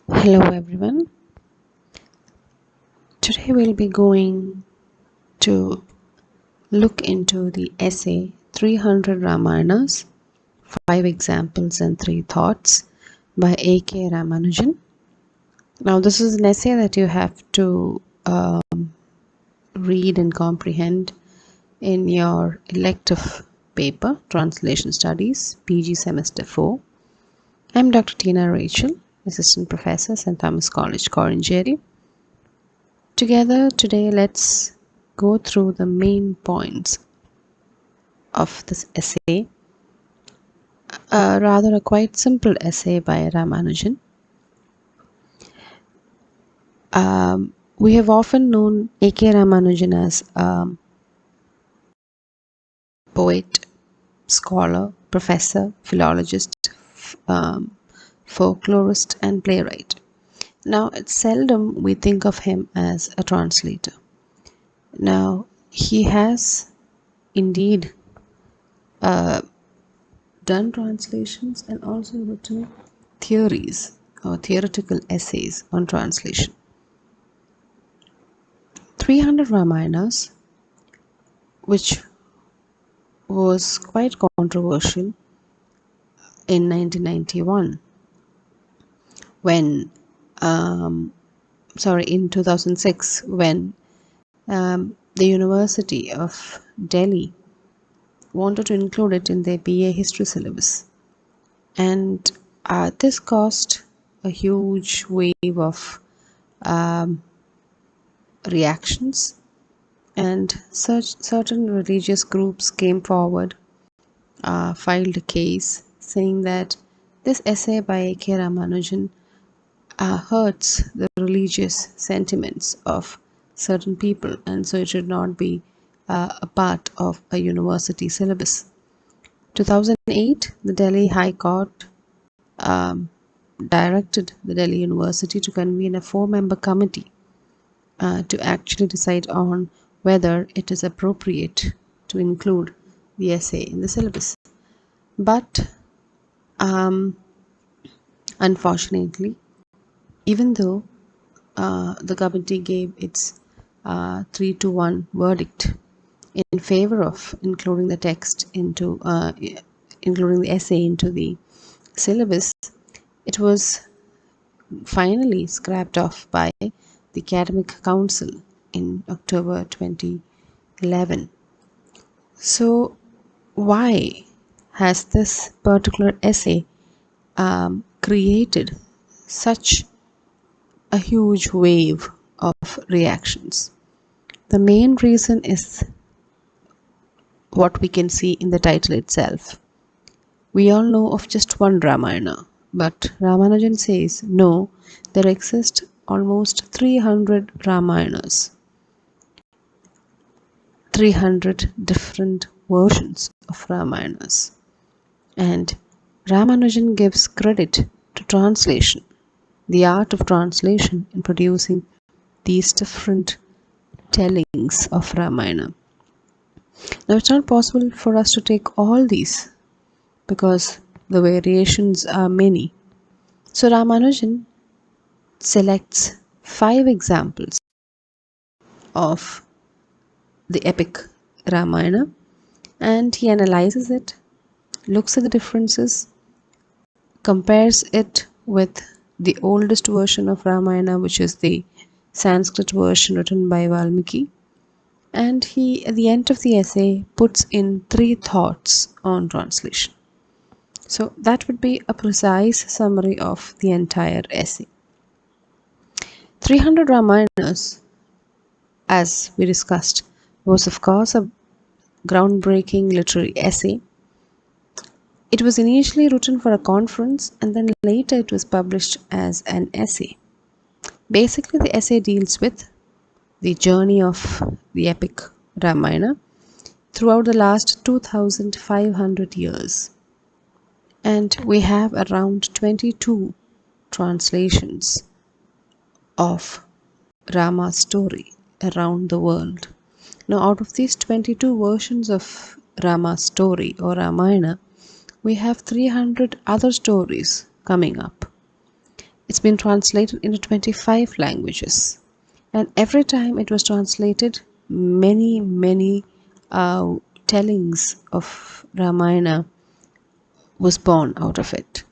Hello everyone. Today we'll be going to look into the essay 300 Ramayanas, 5 examples and 3 thoughts by A.K. Ramanujan. Now this is an essay that you have to read and comprehend in your elective paper, Translation Studies, PG Semester 4. I'm Dr. Tina Rachel, Assistant Professor, St. Thomas College, Corinjeri. Together today, let's go through the main points of this essay, rather a quite simple essay by Ramanujan. We have often known A.K. Ramanujan as a poet, scholar, professor, philologist, folklorist and playwright. Now, it's seldom we think of him as a translator. Now, he has indeed done translations and also written theories or theoretical essays on translation. 300 Ramayanas, which was quite controversial in 1991 when in 2006 when the University of Delhi wanted to include it in their BA history syllabus, and this caused a huge wave of reactions, and certain religious groups came forward, filed a case saying that this essay by A.K. Ramanujan hurts the religious sentiments of certain people, and so it should not be a part of a university syllabus. 2008, the Delhi High Court directed the Delhi University to convene a 4-member committee to actually decide on whether it is appropriate to include the essay in the syllabus. But unfortunately, even though the committee gave its 3-1 verdict in favor of including the text into including the essay into the syllabus, it was finally scrapped off by the Academic Council in October 2011. So why has this particular essay created such a huge wave of reactions? The main reason is what we can see in the title itself. We all know of just one Ramayana, but Ramanujan says no, there exist almost 300 Ramayanas, 300 different versions of Ramayanas. And Ramanujan gives credit to translation, the art of translation, in producing these different tellings of Ramayana. Now, it's not possible for us to take all these because the variations are many. So Ramanujan selects 5 examples of the epic Ramayana, and he analyzes it, looks at the differences, compares it with the oldest version of Ramayana, which is the Sanskrit version written by Valmiki, and he, at the end of the essay, puts in 3 thoughts on translation. So that would be a precise summary of the entire essay. 300 Ramayanas, as we discussed, was of course a groundbreaking literary essay. It was initially written for a conference, and then later it was published as an essay. Basically, the essay deals with the journey of the epic Ramayana throughout the last 2500 years. And we have around 22 translations of Rama's story around the world. Now, out of these 22 versions of Rama's story or Ramayana, we have 300 other stories coming up. It's been translated into 25 languages. And every time it was translated, many tellings of Ramayana was born out of it.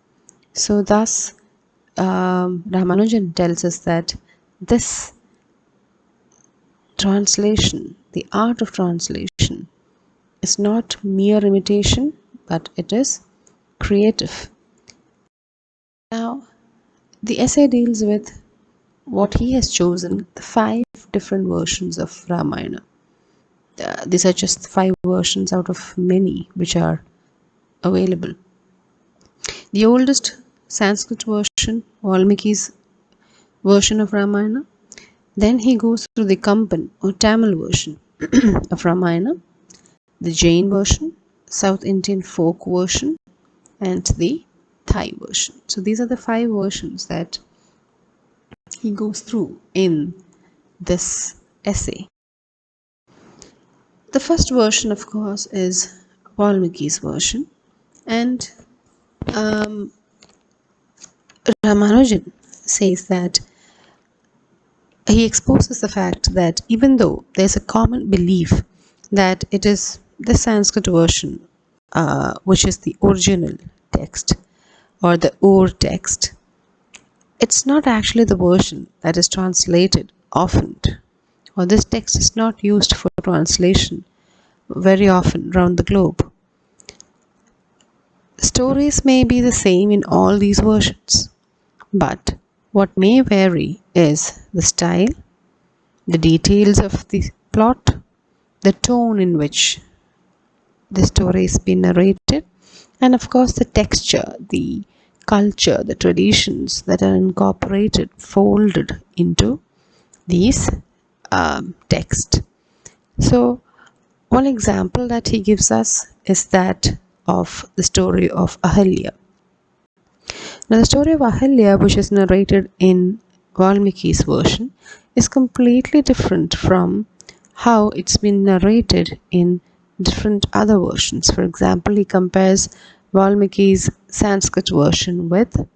So thus, Ramanujan tells us that this translation, the art of translation, is not mere imitation, but it is creative. Now, the essay deals with what he has chosen, the 5 different versions of Ramayana. These are just 5 versions out of many which are available. The oldest Sanskrit version, Valmiki's version of Ramayana. Then he goes through the Kampan or Tamil version of Ramayana, the Jain version, South Indian folk version, and the Thai version. So these are the 5 versions that he goes through in this essay. The first version, of course, is Valmiki's version, and Ramanujan says that he exposes the fact that even though there's a common belief that it is the Sanskrit version, which is the original text or the Ur text, it's not actually the version that is translated often, or this text is not used for translation very often around the globe. Stories may be the same in all these versions, but what may vary is the style, the details of the plot, the tone in which the story is being narrated, and of course the texture, the culture, the traditions that are incorporated, folded into these text. So one example that he gives us is that of the story of Ahalya. Now the story of Ahalya, which is narrated in Valmiki's version, is completely different from how it's been narrated in different other versions. For example, he compares Valmiki's Sanskrit version with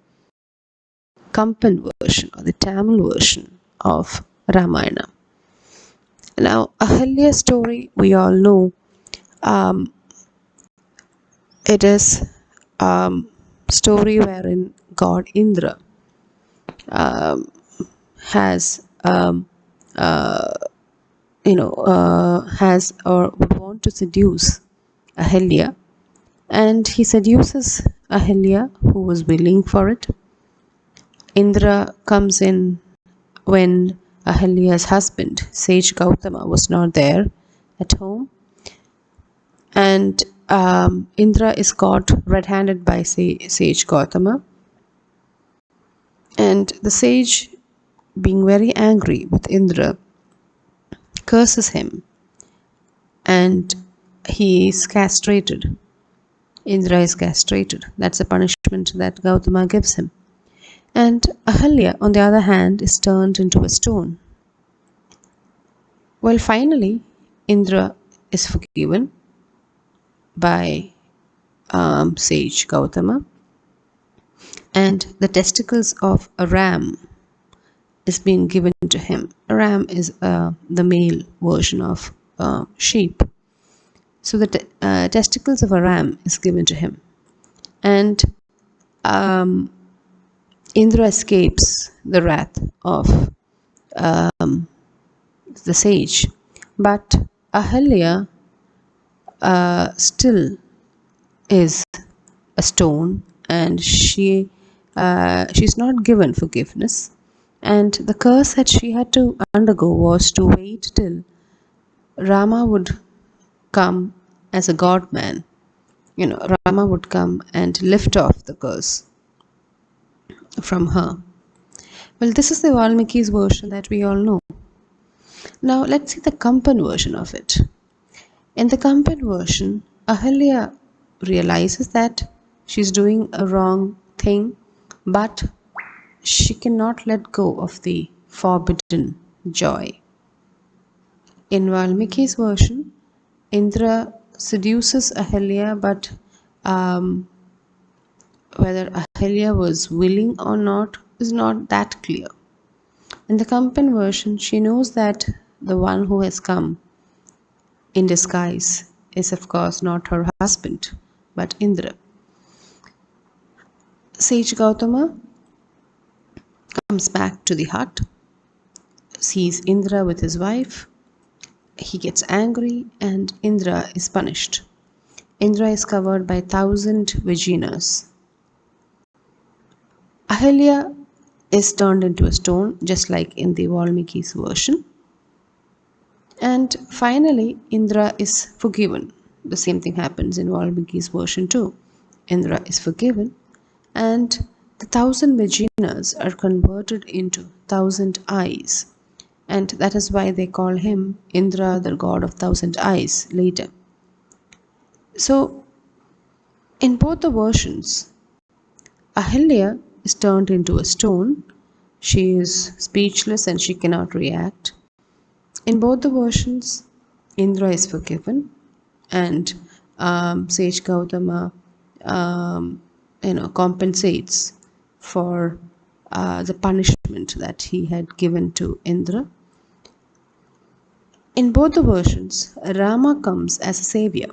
Kampan version or the Tamil version of Ramayana. Now, Ahalya's story, we all know, it is story wherein God Indra has has or would want to seduce Ahalya, and he seduces Ahalya, who was willing for it. Indra comes in when Ahalya's husband, sage Gautama, was not there at home, and Indra is caught red-handed by sage Gautama, and the sage, being very angry with Indra, curses him, and he is castrated. Indra is castrated. That's the punishment that Gautama gives him. And Ahalya, on the other hand, is turned into a stone. Well, finally, Indra is forgiven by sage Gautama, and the testicles of a ram is being given to him. A ram is the male version of sheep. So the testicles of a ram is given to him, and Indra escapes the wrath of the sage, but Ahalya still is a stone, and she's not given forgiveness. And the curse that she had to undergo was to wait till Rama would come as a god man. Rama would come and lift off the curse from her. Well, this is the Valmiki's version that we all know. Now let's see the Kampan version of it. In the Kampan version, Ahalya realizes that she's doing a wrong thing, but she cannot let go of the forbidden joy. In Valmiki's version, Indra seduces Ahalya, but whether Ahalya was willing or not, is not that clear. In the Kampan version, she knows that the one who has come in disguise is, of course, not her husband, but Indra. Sage Gautama comes back to the hut, sees Indra with his wife. He gets angry, and Indra is punished. Indra is covered by 1,000 Vaginas. Ahilya is turned into a stone, just like in the Valmiki's version. And finally, Indra is forgiven. The same thing happens in Valmiki's version too. Indra is forgiven, and the 1,000 Vaginas are converted into 1,000 eyes. And that is why they call him Indra, the god of 1,000 eyes, later. So, in both the versions, Ahilya is turned into a stone. She is speechless and she cannot react. In both the versions, Indra is forgiven, and Sage Gautama, compensates for the punishment that he had given to Indra. In both the versions, Rama comes as a savior.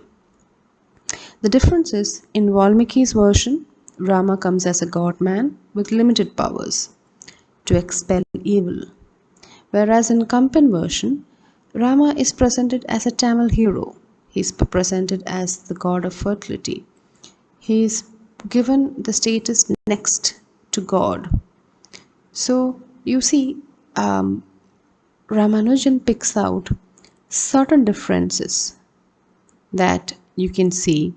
The difference is, in Valmiki's version, Rama comes as a god-man with limited powers to expel evil. Whereas in Kampan version, Rama is presented as a Tamil hero. He is presented as the god of fertility. He is given the status next to God. So you see, Ramanujan picks out certain differences that you can see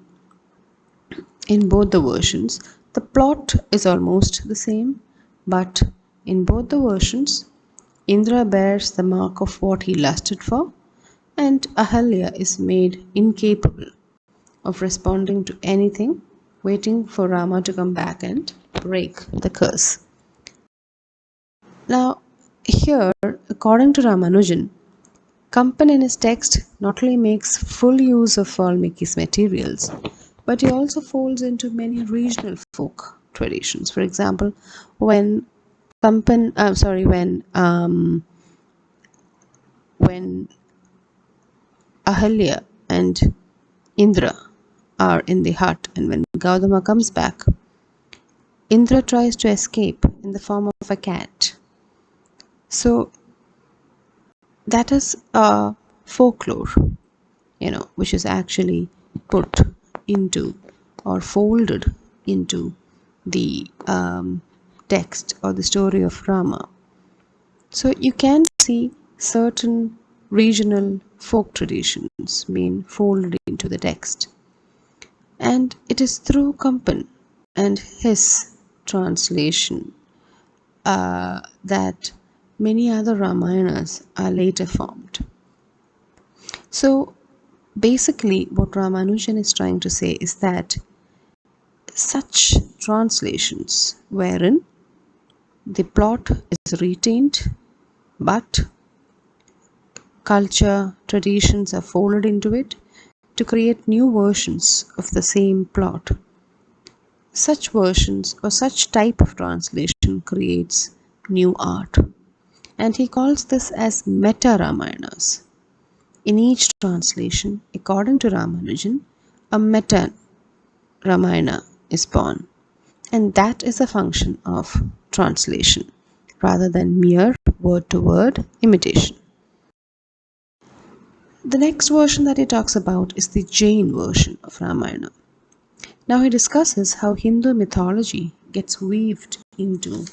in both the versions. The plot is almost the same, but in both the versions, Indra bears the mark of what he lusted for, and Ahalya is made incapable of responding to anything, waiting for Rama to come back and break the curse. Now, here, according to Ramanujan, Kampan in his text not only makes full use of Valmiki's materials, but he also folds into many regional folk traditions. For example, when when Ahalya and Indra are in the hut, and when Gautama comes back, Indra tries to escape in the form of a cat. So that is a folklore, which is actually put into or folded into the text or the story of Rama. So you can see certain regional folk traditions being folded into the text. And it is through Kampan and his translation that many other Ramayanas are later formed. So basically, what Ramanujan is trying to say is that such translations wherein the plot is retained, but culture, traditions are folded into it to create new versions of the same plot. Such versions or such type of translation creates new art. And he calls this as meta Ramayanas. In each translation, according to Ramanujan, a meta Ramayana is born. And that is a function of translation rather than mere word-to-word imitation. The next version that he talks about is the Jain version of Ramayana. Now he discusses how Hindu mythology gets weaved into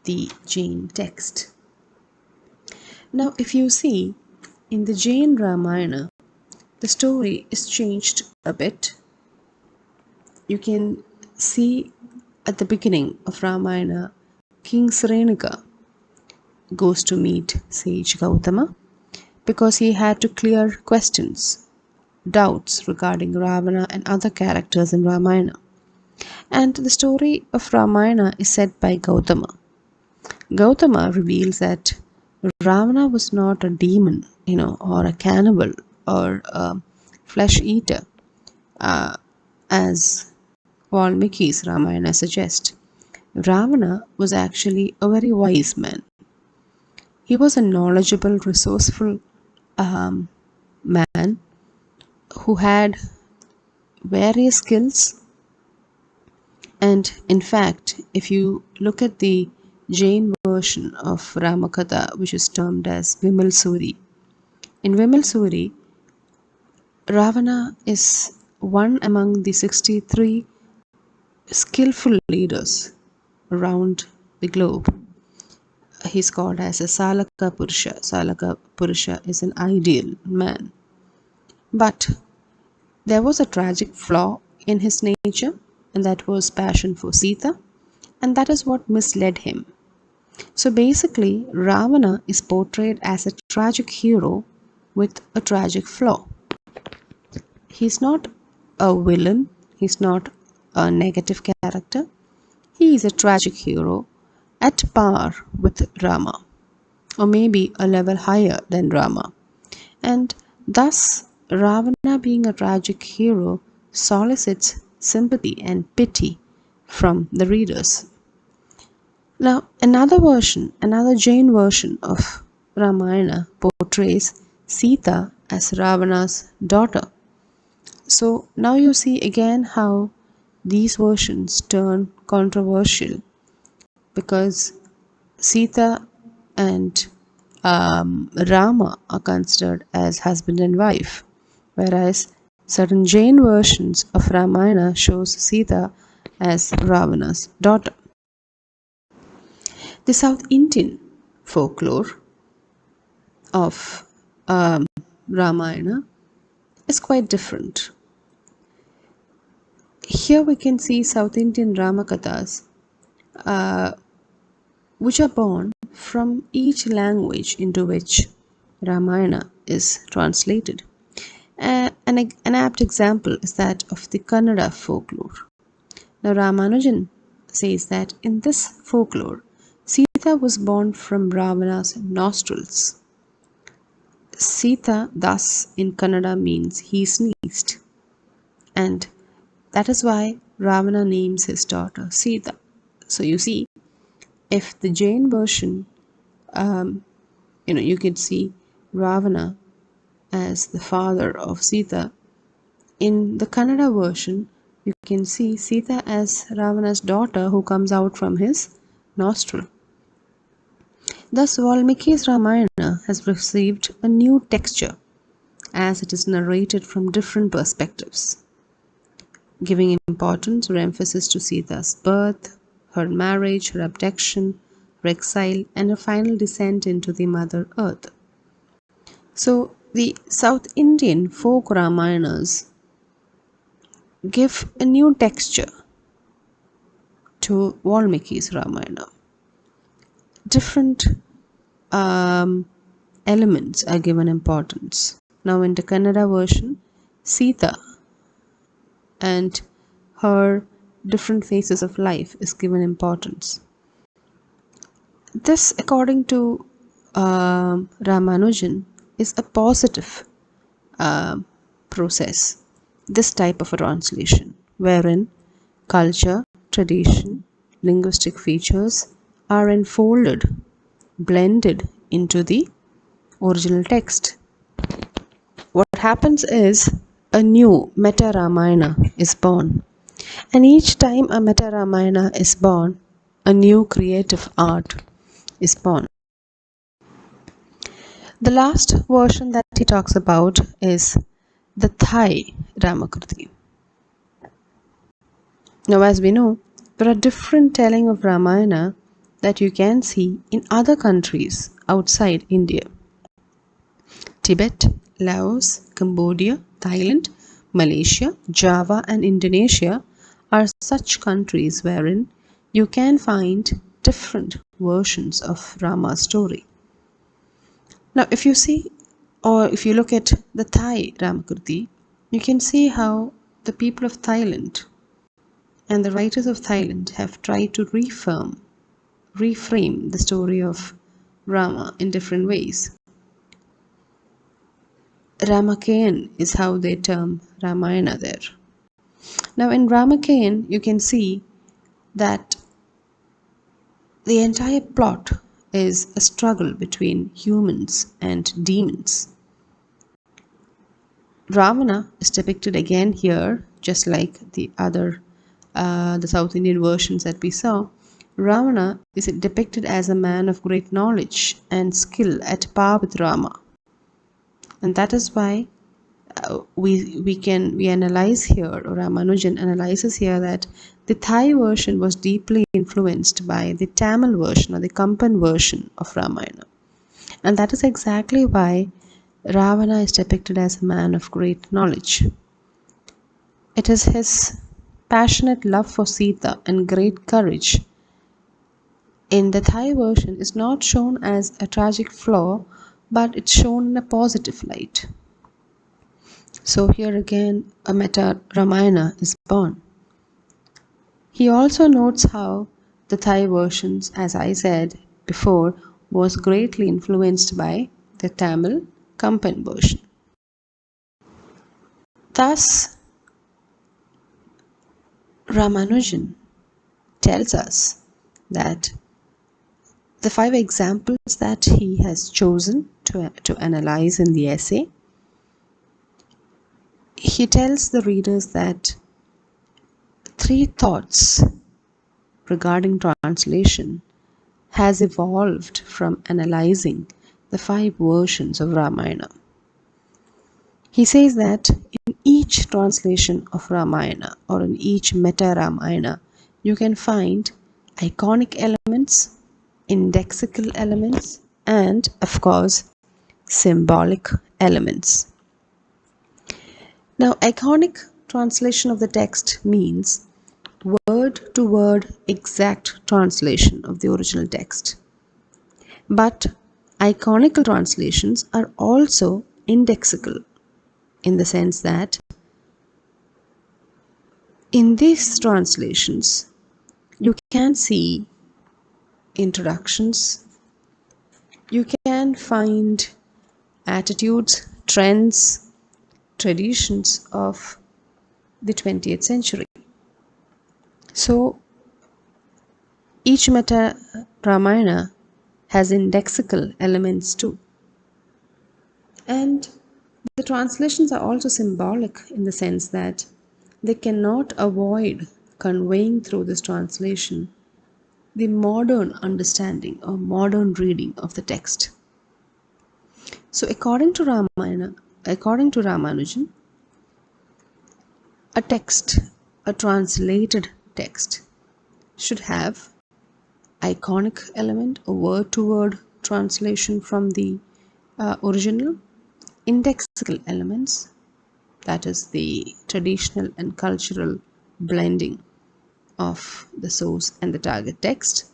the Jain text. Now if you see, in the Jain Ramayana, the story is changed a bit. You can see at the beginning of Ramayana, King Sarenika goes to meet Sage Gautama because he had to clear questions, doubts regarding Ravana and other characters in Ramayana. And the story of Ramayana is said by Gautama. Gautama reveals that Ravana was not a demon, or a cannibal or a flesh eater, as Valmiki's Ramayana suggests. Ravana was actually a very wise man. He was a knowledgeable, resourceful um, man who had various skills. And in fact, if you look at the Jain version of Ramakatha, which is termed as Vimal Suri, in Vimal Suri, Ravana is one among the 63 skillful leaders around the globe. He's called as a Salaka Purusha. Salaka Purusha is an ideal man. But there was a tragic flaw in his nature, and that was passion for Sita, and that is what misled him. So basically, Ravana is portrayed as a tragic hero with a tragic flaw. He's not a villain, he's not a negative character, he is a tragic hero at par with Rama, or maybe a level higher than Rama. And thus, Ravana, being a tragic hero, solicits sympathy and pity from the readers. Now, another Jain version of Ramayana portrays Sita as Ravana's daughter. So now you see again how these versions turn controversial, because Sita and Rama are considered as husband and wife, whereas certain Jain versions of Ramayana shows Sita as Ravana's daughter. The South Indian folklore of Ramayana is quite different. Here we can see South Indian Ramakathas, which are born from each language into which Ramayana is translated. An apt example is that of the Kannada folklore. Now, Ramanujan says that in this folklore, Sita was born from Ravana's nostrils. Sita, thus in Kannada, means he sneezed, and that is why Ravana names his daughter Sita. So you see, if the Jain version, you could see Ravana as the father of Sita. In the Kannada version, you can see Sita as Ravana's daughter who comes out from his nostril. Thus, Valmiki's Ramayana has received a new texture as it is narrated from different perspectives, giving importance or emphasis to Sita's birth, her marriage, her abduction, her exile, and her final descent into the Mother Earth. So, the South Indian folk Ramayanas give a new texture to Valmiki's Ramayana. Different elements are given importance. Now, in the Kannada version, Sita and her different phases of life is given importance. This, according to Ramanujan, is a positive process, this type of a translation, wherein culture, tradition, linguistic features are enfolded, blended into the original text. What happens is a new Meta Ramayana is born, and each time a Meta Ramayana is born, a new creative art is born. The last version that he talks about is the Thai Ramakriti. Now, as we know, there are different telling of Ramayana that you can see in other countries outside India. Tibet, Laos, Cambodia, Thailand, Malaysia, Java, and Indonesia are such countries wherein you can find different versions of Rama's story. Now, if you see, or if you look at the Thai Ramakriti, you can see how the people of Thailand and the writers of Thailand have tried to reframe the story of Rama in different ways. Ramakayan is how they term Ramayana there. Now, in Ramakayan, you can see that The entire plot is a struggle between humans and demons. Ravana is depicted again here, just like the South Indian versions that we saw. Ravana is depicted as a man of great knowledge and skill at par with Rama, and that is why we analyze here, or Ramanujan analyzes here, that the Thai version was deeply influenced by the Tamil version or the Kampan version of Ramayana, and that is exactly why Ravana is depicted as a man of great knowledge. It is his passionate love for Sita and great courage in the Thai version is not shown as a tragic flaw, but it's shown in a positive light. So here again a meta Ramayana is born. He also notes how the Thai versions, as I said before, was greatly influenced by the Tamil Kampan version. Thus, Ramanujan tells us that the 5 examples that he has chosen to analyze in the essay, he tells the readers that 3 thoughts regarding translation has evolved from analyzing the 5 versions of Ramayana. He says that in each translation of Ramayana or in each meta Ramayana, you can find iconic elements, indexical elements, and of course, symbolic elements. Now, iconic translation of the text means word to word exact translation of the original text. But iconical translations are also indexical in the sense that in these translations you can see introductions, you can find attitudes, trends, traditions of the 20th century. So each meta Ramayana has indexical elements too. And the translations are also symbolic in the sense that they cannot avoid conveying through this translation the modern understanding or modern reading of the text. So according to Ramanujan, a text, a translated text, should have iconic element, a word-to-word translation from the original, indexical elements, that is the traditional and cultural blending of the source and the target text,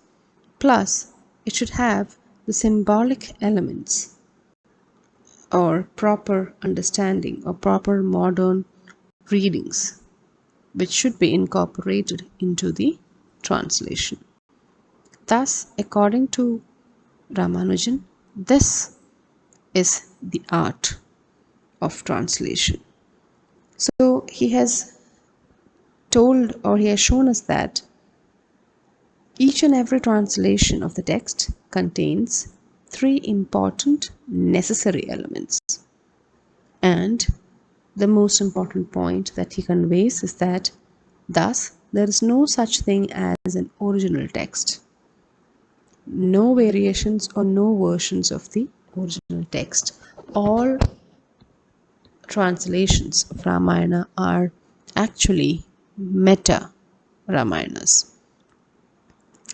plus it should have the symbolic elements or proper understanding or proper modern readings which should be incorporated into the translation. Thus, according to Ramanujan, this is the art of translation. So he has told, or he has shown us, that each and every translation of the text contains 3 important necessary elements. And the most important point that he conveys is that thus there is no such thing as an original text. No variations or no versions of the original text. All translations of Ramayana are actually meta Ramayanas.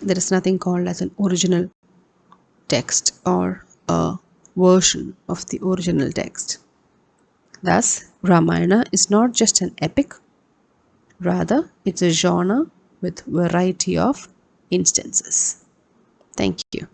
There is nothing called as an original text or a version of the original text. Thus, Ramayana is not just an epic, rather it's a genre with variety of instances. Thank you.